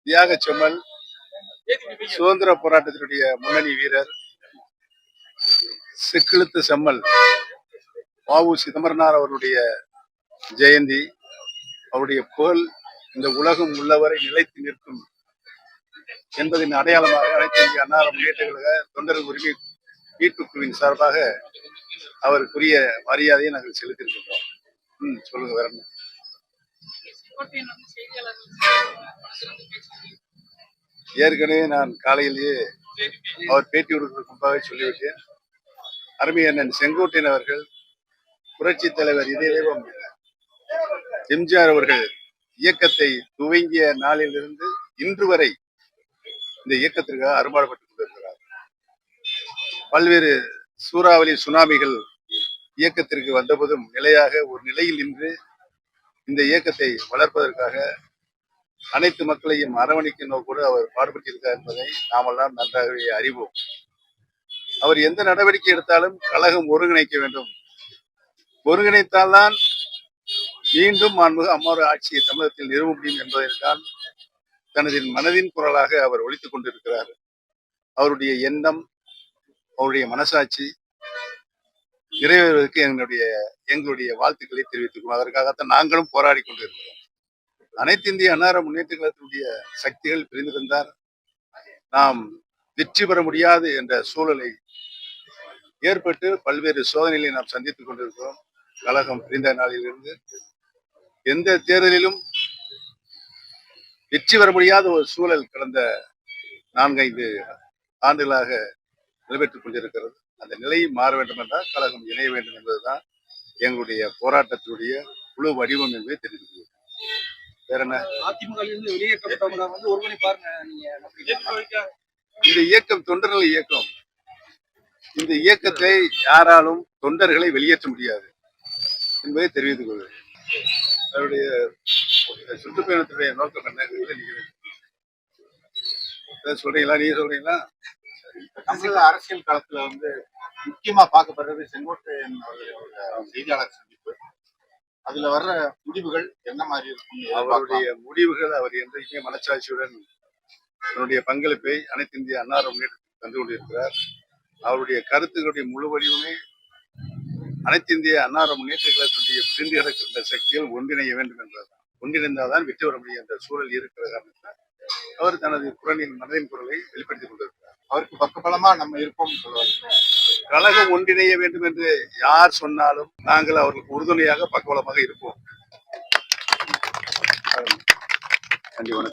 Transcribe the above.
தியாக செம்மல், சுதந்திர போராட்டத்தினுடைய முன்னணி வீரர், செக்கிழுத்து செம்மல் வ.உ. சிதம்பரனார் அவருடைய ஜெயந்தி. அவருடைய புகழ் இந்த உலகம் உள்ளவரை நிலைத்து நிற்கும் என்பதின் அடையாளமாக அனைத்து இந்திய அண்ணா முன்னேற்ற கழக தொண்டர்கள் உரிமை மீட்பு குழுவின் சார்பாக அவருக்குரிய மரியாதையை நாங்கள் செலுத்தியிருக்கின்றோம். சொல்லுங்க வேற என்ன? ஏற்கனவே நான் காலையிலேயே அவர் பேட்டி கொடுப்பதற்கு முன்பாக சொல்லிவிட்டேன். அருமை அண்ணன் செங்கோட்டையன் அவர்கள், புரட்சி தலைவர் இதயம் எம்ஜிஆர் அவர்கள் இயக்கத்தை துவங்கிய நாளிலிருந்து இன்று வரை இந்த இயக்கத்திற்காக அரும்பாடுபட்டுக் கொண்டிருக்கிறார். பல்வேறு சூறாவளி சுனாமிகள் இயக்கத்திற்கு வந்தபோதும் நிலையாக ஒரு நிலையில் நின்று இந்த இயக்கத்தை வளர்ப்பதற்காக அனைத்து மக்களையும் அரவணைக்கும் நோக்கோடு அவர் பாடுபட்டிருக்கார் என்பதை நாமெல்லாம் நன்றாகவே அறிவோம். அவர் எந்த நடவடிக்கை எடுத்தாலும் கழகம் ஒருங்கிணைக்க வேண்டும், ஒருங்கிணைத்தால்தான் மீண்டும் மாண்புமிகு அம்மாவுடைய ஆட்சியை தமிழகத்தில் நிறுவ முடியும் என்பதற்கான் தனது மனதின் குரலாக அவர் ஒலித்துக் கொண்டிருக்கிறார். அவருடைய எண்ணம், அவருடைய மனசாட்சி நிறைவேறுவதற்கு எங்களுடைய வாழ்த்துக்களை தெரிவித்துக்கொள்வோம். அதற்காகத்தான் நாங்களும் போராடி கொண்டிருக்கிறோம். அனைத்து இந்திய அண்ணா முன்னேற்ற கழகத்தினுடைய சக்திகள் பிரிந்திருந்தார் நாம் வெற்றி பெற முடியாது என்ற சூழலை ஏற்பட்டு பல்வேறு சோதனைகளை நாம் சந்தித்துக் கொண்டிருக்கிறோம். கழகம் பிரிந்த நாளிலிருந்து எந்த தேர்தலிலும் வெற்றி பெற முடியாத ஒரு சூழல் கடந்த 4-5 ஆண்டுகளாக நிறைவேற்றிக் கொண்டிருக்கிறது. அந்த நிலையை மாற வேண்டும் என்றால் கழகம் இணைய வேண்டும் என்பதுதான் எங்களுடைய போராட்டத்தினுடைய குழு வடிவம் என்பதை தெரிவித்துள்ளது. வேற என்ன? இந்த இயக்கம் தொண்டர்கள் இயக்கம். இந்த இயக்கத்தை யாராலும் தொண்டர்களை வெளியேற்ற முடியாது என்பதை தெரிவித்துக் கொள்கிறேன். அவருடைய சுற்றுப்பயணத்துடைய நோக்கம் என்ன சொல்றீங்களா? நீங்க சொல்றீங்களா? தமிழக அரசியல் களத்துல முக்கியமா பார்க்கப்படுறது செங்கோட்டையன் அவர்களுடைய செய்தியாளர் சந்திப்பு. அதுல வர்ற முடிவுகள் என்ன மாதிரி இருக்கும்? அவருடைய முடிவுகள், அவர் என்றைக்குமே மனச்சாட்சியுடன் தன்னுடைய பங்களிப்பை அனைத்து இந்திய அண்ணா முன்னேற்றத்தில் தந்து கொண்டிருக்கிறார். அவருடைய கருத்துக்களுடைய முழு வடிவமே அனைத்து இந்திய அண்ணா முன்னேற்ற கழகத்துடைய பிரிந்து கிடக்கின்ற சக்திகள் ஒன்றிணைய வேண்டும் என்பதுதான். ஒன்றிணைந்தால்தான் வெற்றி பெற முடியும் என்ற சூழல் இருக்கிற காரணத்தால் அவர் தனது மனதின் குரலை வெளிப்படுத்திக் கொண்டிருக்கிறார். அவருக்கு பக்கபலமா நம்ம இருப்போம் சொல்லுவார். கழகம் ஒன்றிணைய வேண்டும் என்று யார் சொன்னாலும் நாங்கள் அவர்களுக்கு உறுதுணையாக பக்கபலமாக இருப்போம். நன்றி, வணக்கம்.